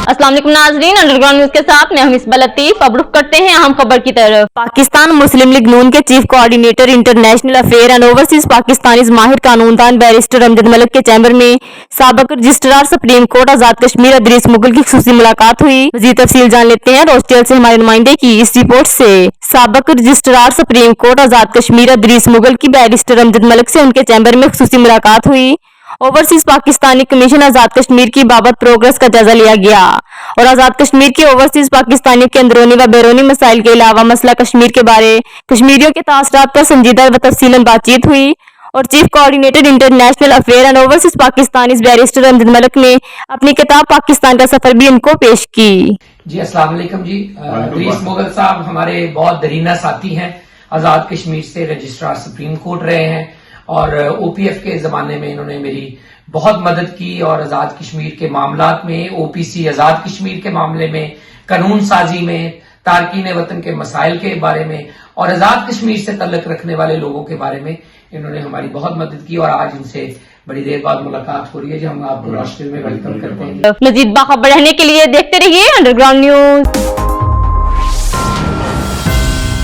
अस्सलाम वालेकुम नाज़रीन, अंडरग्राउंड न्यूज के साथ मैं हमीसबा लतीफ। अब रुख करते हैं अहम खबर की तरफ। पाकिस्तान मुस्लिम लीग नून के chief coordinator international affair and overseas Pakistani माहिर कानूनदान बैरिस्टर अमजद मलिक के चैम्बर में साबिक रजिस्ट्रार सुप्रीम कोर्ट आजाद कश्मीर इदरीस मुगल की खुसूसी मुलाकात हुई। मजीद तफसील जान लेते हैं रोस्टेल से हमारे नुमाइंदे की इस रिपोर्ट से। साबिक रजिस्ट्रार सुप्रीम कोर्ट आजाद कश्मीर इदरीस मुगल की बैरिस्टर अमजद मलिक से उनके चैम्बर में खुसूसी मुलाकात हुई। ओवरसीज पाकिस्तानी कमीशन आजाद कश्मीर की बाबत प्रोग्रेस का जायजा लिया गया और आजाद कश्मीर की ओवरसीज पाकिस्तानियों के अंदरूनी व बैरूनी मसाइल के अलावा मसला कश्मीर के बारे कश्मीरियों के तासरात पर संजीदा व तफसीलन बातचीत हुई और chief coordinator international affair and overseas Pakistani barrister Amjad Malik ने अपनी किताब पाकिस्तान का सफर भी इनको पेश की। जी अस्सलाम वालेकुम जी। इदरीस मुगल साहब हमारे बहुत दरीना साथी हैं। आजाद कश्मीर से रजिस्ट्रार सुप्रीम कोर्ट रहे हैं और ओपीएफ के जमाने में इन्होंने मेरी बहुत मदद की और आजाद कश्मीर के मामलात में, ओपीसी आजाद कश्मीर के मामले में, कानून साजी में, तारकीन वतन के मसाइल के बारे में और आजाद कश्मीर से तल्लुक रखने वाले लोगों के बारे में इन्होंने हमारी बहुत मदद की और आज इनसे बड़ी देर बाद मुलाकात हो रही है। जो हम आपको राष्ट्र में वेलकम करते हैं। मजीद बाखबर रहने के लिए देखते रहिए अंडरग्राउंड न्यूज।